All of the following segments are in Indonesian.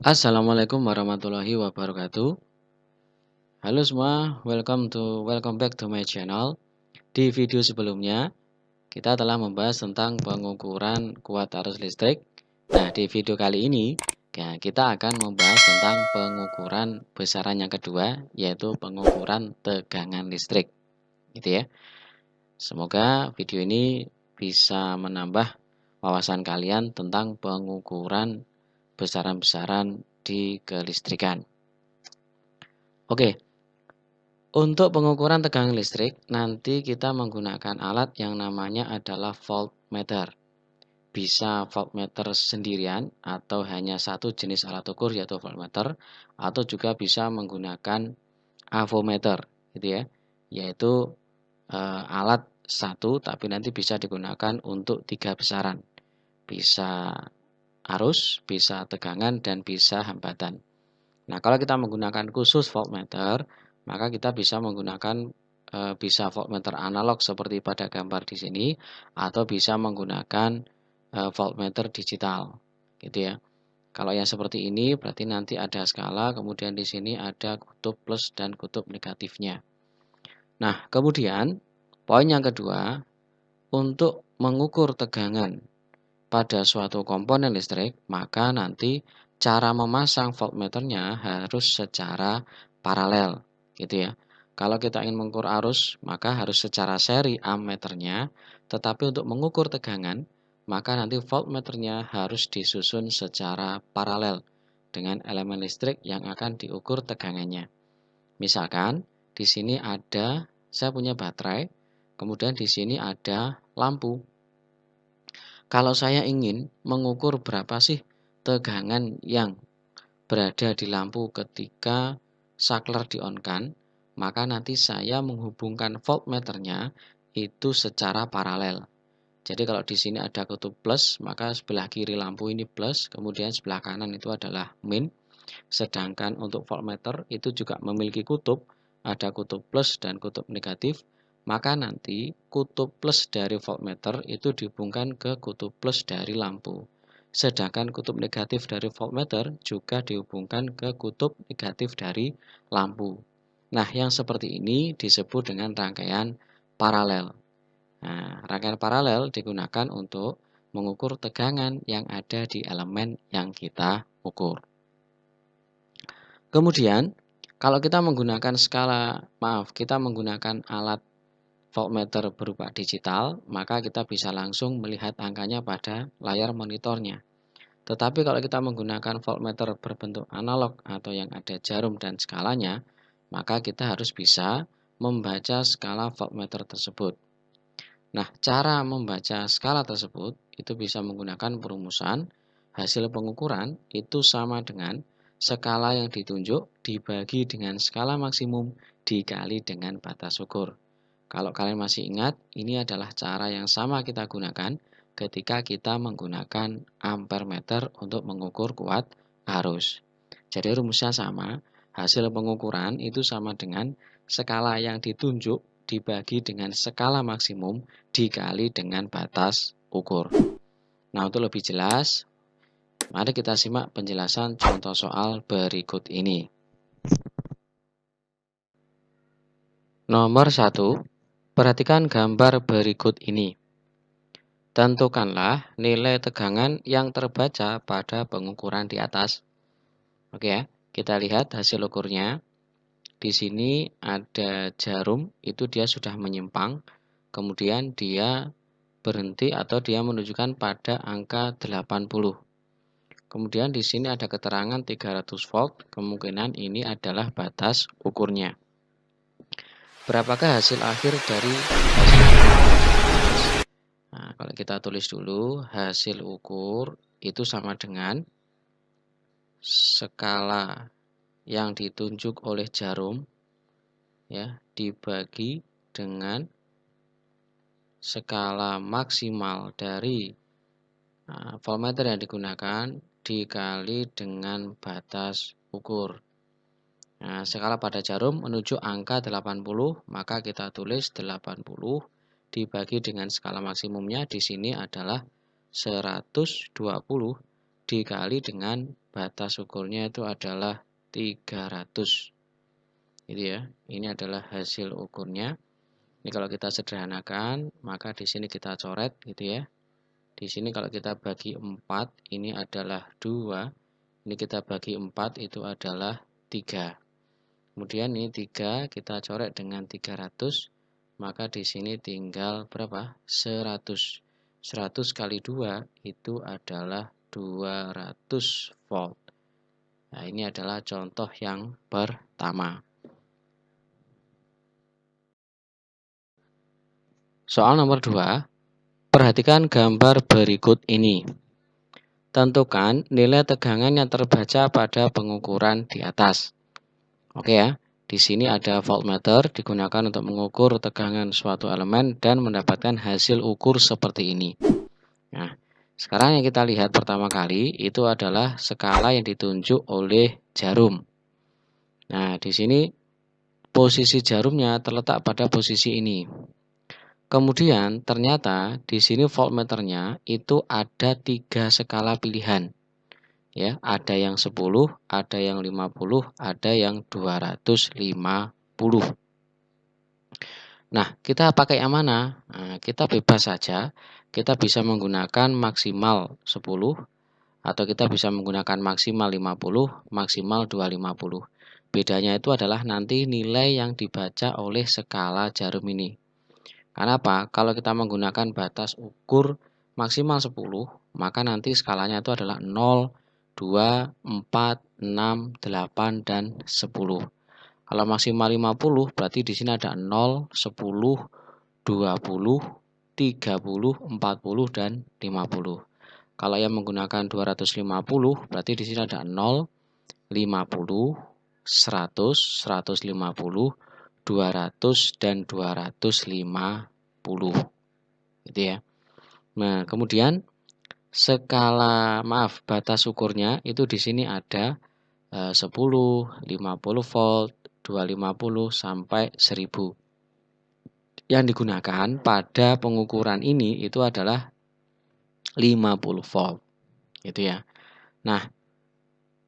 Assalamualaikum warahmatullahi wabarakatuh. Halo semua, welcome back to my channel. Di video sebelumnya, kita telah membahas tentang pengukuran kuat arus listrik. Nah, di video kali ini, kita akan membahas tentang pengukuran besaran yang kedua, yaitu pengukuran tegangan listrik. Gitu ya. Semoga video ini bisa menambah wawasan kalian tentang pengukuran besaran-besaran di kelistrikan. Oke, untuk pengukuran tegangan listrik, nanti kita menggunakan alat yang namanya adalah voltmeter. Bisa voltmeter sendirian atau hanya satu jenis alat ukur yaitu voltmeter, atau juga bisa menggunakan avometer, gitu ya, yaitu alat satu tapi nanti bisa digunakan untuk 3 besaran. Bisa arus, bisa tegangan, dan bisa hambatan. Nah, kalau kita menggunakan khusus voltmeter, maka kita bisa menggunakan bisa voltmeter analog seperti pada gambar di sini, atau bisa menggunakan voltmeter digital, gitu ya. Kalau yang seperti ini berarti nanti ada skala, kemudian di sini ada kutub plus dan kutub negatifnya. Nah, kemudian poin yang kedua, untuk mengukur tegangan pada suatu komponen listrik, maka nanti cara memasang voltmeternya harus secara paralel, gitu ya. Kalau kita ingin mengukur arus, maka harus secara seri ammeternya, tetapi untuk mengukur tegangan, maka nanti voltmeternya harus disusun secara paralel dengan elemen listrik yang akan diukur tegangannya. Misalkan di sini saya punya baterai, kemudian di sini ada lampu. Kalau saya ingin mengukur berapa sih tegangan yang berada di lampu ketika saklar di-on-kan, maka nanti saya menghubungkan voltmeternya itu secara paralel. Jadi kalau di sini ada kutub plus, maka sebelah kiri lampu ini plus, kemudian sebelah kanan itu adalah min. Sedangkan untuk voltmeter itu juga memiliki kutub, ada kutub plus dan kutub negatif. Maka nanti kutub plus dari voltmeter itu dihubungkan ke kutub plus dari lampu. Sedangkan kutub negatif dari voltmeter juga dihubungkan ke kutub negatif dari lampu. Nah, yang seperti ini disebut dengan rangkaian paralel. Nah, rangkaian paralel digunakan untuk mengukur tegangan yang ada di elemen yang kita ukur. Kemudian, kalau kita menggunakan kita menggunakan alat voltmeter berupa digital, maka kita bisa langsung melihat angkanya pada layar monitornya. Tetapi kalau kita menggunakan voltmeter berbentuk analog atau yang ada jarum dan skalanya, maka kita harus bisa membaca skala voltmeter tersebut. Nah, cara membaca skala tersebut itu bisa menggunakan perumusan. Hasil pengukuran itu sama dengan skala yang ditunjuk dibagi dengan skala maksimum dikali dengan batas ukur. Kalau kalian masih ingat, ini adalah cara yang sama kita gunakan ketika kita menggunakan ampermeter untuk mengukur kuat arus. Jadi rumusnya sama, hasil pengukuran itu sama dengan skala yang ditunjuk dibagi dengan skala maksimum dikali dengan batas ukur. Nah, untuk lebih jelas, mari kita simak penjelasan contoh soal berikut ini. Nomor 1, perhatikan gambar berikut ini. Tentukanlah nilai tegangan yang terbaca pada pengukuran di atas. Oke ya, kita lihat hasil ukurnya. Di sini ada jarum, itu dia sudah menyimpang. Kemudian dia berhenti atau dia menunjukkan pada angka 80. Kemudian di sini ada keterangan 300 volt, kemungkinan ini adalah batas ukurnya. Berapakah hasil akhir dari Nah, kalau kita tulis dulu, hasil ukur itu sama dengan skala yang ditunjuk oleh jarum ya dibagi dengan skala maksimal dari voltmeter yang digunakan dikali dengan batas ukur. Nah, skala pada jarum menuju angka 80, maka kita tulis 80 dibagi dengan skala maksimumnya di sini adalah 120 dikali dengan batas ukurnya itu adalah 300. Gitu ya. Ini adalah hasil ukurnya. Ini kalau kita sederhanakan, maka di sini kita coret gitu ya. Di sini kalau kita bagi 4, ini adalah 2. Ini kita bagi 4, itu adalah 3. Kemudian ini 3 kita coret dengan 300, maka di sini tinggal berapa? 100. 100 kali 2 itu adalah 200 volt. Nah, ini adalah contoh yang pertama. Soal nomor 2, perhatikan gambar berikut ini. Tentukan nilai tegangan yang terbaca pada pengukuran di atas. Oke ya, di sini ada voltmeter digunakan untuk mengukur tegangan suatu elemen dan mendapatkan hasil ukur seperti ini. Nah, sekarang yang kita lihat pertama kali itu adalah skala yang ditunjuk oleh jarum. Nah, di sini posisi jarumnya terletak pada posisi ini. Kemudian ternyata di sini voltmeternya itu ada 3 skala pilihan. Ya, ada yang 10, ada yang 50, ada yang 250. Nah, kita pakai yang mana? Nah, kita bebas saja. Kita bisa menggunakan maksimal 10 atau kita bisa menggunakan maksimal 50, maksimal 250. Bedanya itu adalah nanti nilai yang dibaca oleh skala jarum ini. Kenapa? Kalau kita menggunakan batas ukur maksimal 10, maka nanti skalanya itu adalah 0, 2, 4, 6, 8, dan 10. Kalau maksimal 50, berarti di sini ada 0, 10, 20, 30, 40, dan 50. Kalau yang menggunakan 250, berarti di sini ada 0, 50, 100, 150, 200, dan 250. Gitu ya. Nah, kemudian batas ukurnya itu di sini ada 10, 50 volt, 250 sampai 1000. Yang digunakan pada pengukuran ini itu adalah 50 volt. Gitu ya. Nah,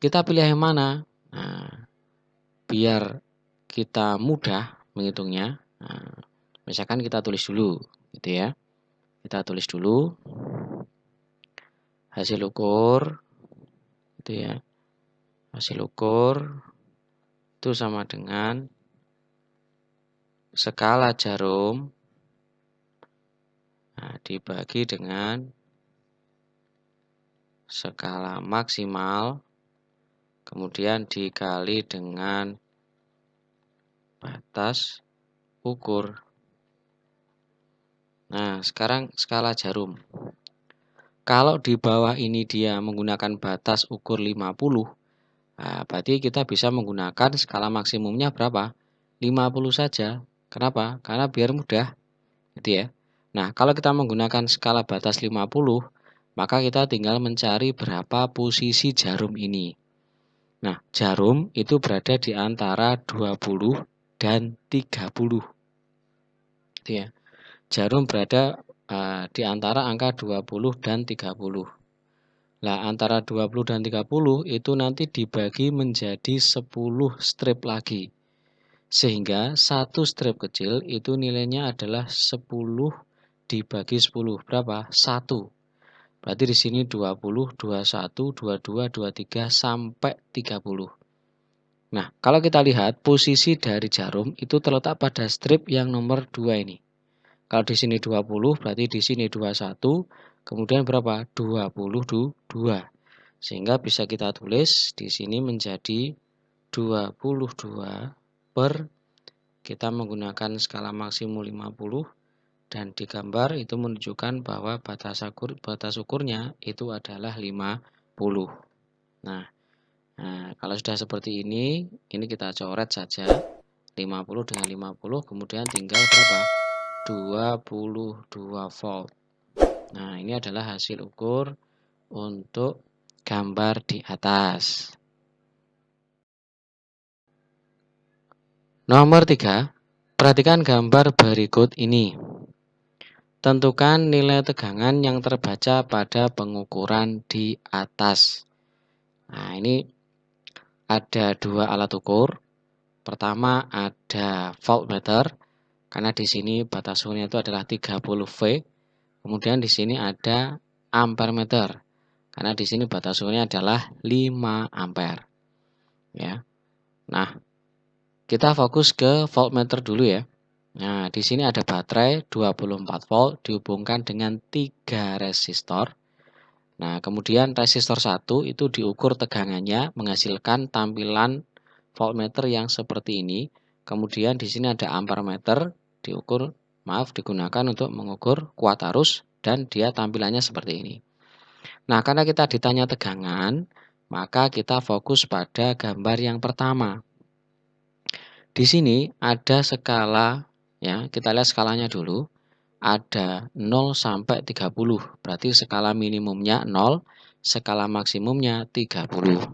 kita pilih yang mana? Nah, biar kita mudah menghitungnya. Nah, misalkan kita tulis dulu, gitu ya. Kita tulis dulu hasil ukur, gitu ya. Hasil ukur itu sama dengan skala jarum dibagi dengan skala maksimal, kemudian dikali dengan batas ukur. Nah, sekarang skala jarum. Kalau di bawah ini dia menggunakan batas ukur 50, nah, berarti kita bisa menggunakan skala maksimumnya berapa? 50 saja. Kenapa? Karena biar mudah, gitu ya. Nah, kalau kita menggunakan skala batas 50, maka kita tinggal mencari berapa posisi jarum ini. Nah, jarum itu berada di antara 20 dan 30. Gitu ya. Jarum berada di antara angka 20 dan 30. Nah, antara 20 dan 30 itu nanti dibagi menjadi 10 strip lagi. Sehingga satu strip kecil itu nilainya adalah 10 dibagi 10. Berapa? 1. Berarti di sini 20, 21, 22, 23 sampai 30. Nah, kalau kita lihat posisi dari jarum itu terletak pada strip yang nomor 2 ini. Kalau di sini 20, berarti di sini 21, kemudian berapa? 22. Sehingga bisa kita tulis di sini menjadi 22 per, kita menggunakan skala maksimum 50, dan di gambar itu menunjukkan bahwa batas ukurnya itu adalah 50. Nah, kalau sudah seperti ini kita coret saja 50 dengan 50, kemudian tinggal berapa? 22 volt. Nah, ini adalah hasil ukur untuk gambar di atas. Nomor 3, perhatikan gambar berikut ini. Tentukan nilai tegangan yang terbaca pada pengukuran di atas. Nah, ini ada dua alat ukur. Pertama ada voltmeter, karena di sini batas ukurnya itu adalah 30 V. Kemudian di sini ada ampermeter, karena di sini batas ukurnya adalah 5 ampere. Ya. Nah, kita fokus ke voltmeter dulu ya. Nah, di sini ada baterai 24 volt dihubungkan dengan 3 resistor. Nah, kemudian resistor 1 itu diukur tegangannya menghasilkan tampilan voltmeter yang seperti ini. Kemudian di sini ada ampermeter digunakan untuk mengukur kuat arus dan dia tampilannya seperti ini. Nah, karena kita ditanya tegangan, maka kita fokus pada gambar yang pertama. Di sini ada skala ya, kita lihat skalanya dulu. Ada 0 sampai 30. Berarti skala minimumnya 0, skala maksimumnya 30.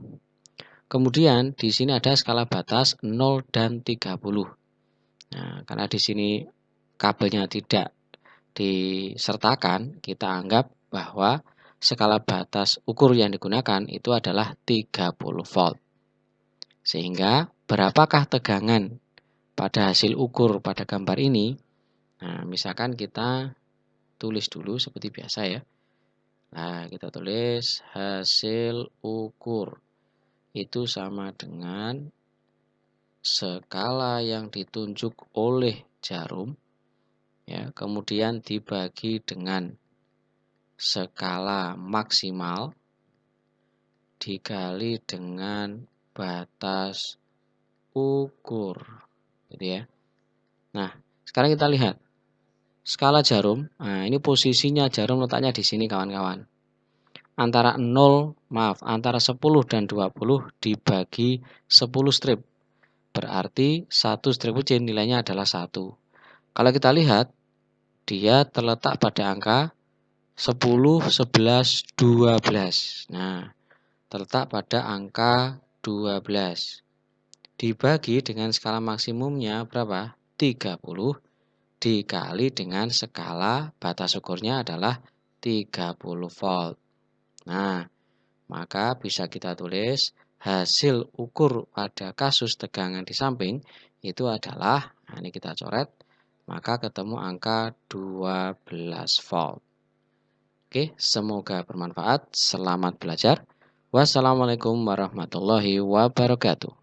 Kemudian di sini ada skala batas 0 dan 30. Nah, karena di sini kabelnya tidak disertakan, kita anggap bahwa skala batas ukur yang digunakan itu adalah 30 volt. Sehingga berapakah tegangan pada hasil ukur pada gambar ini? Nah, misalkan kita tulis dulu seperti biasa ya. Nah, kita tulis hasil ukur itu sama dengan skala yang ditunjuk oleh jarum ya, kemudian dibagi dengan skala maksimal dikali dengan batas ukur, gitu ya. Nah, sekarang kita lihat skala jarum. Nah, ini posisinya jarum letaknya di sini kawan-kawan. Antara 10 dan 20 dibagi 10 strip. Berarti 1 strip uji nilainya adalah 1. Kalau kita lihat, dia terletak pada angka 10, 11, 12. Nah, terletak pada angka 12. Dibagi dengan skala maksimumnya berapa? 30 dikali dengan skala batas ukurnya adalah 30 volt. Nah, maka bisa kita tulis hasil ukur pada kasus tegangan di samping itu adalah, nah ini kita coret, maka ketemu angka 12 volt. Oke, semoga bermanfaat. Selamat belajar. Wassalamualaikum warahmatullahi wabarakatuh.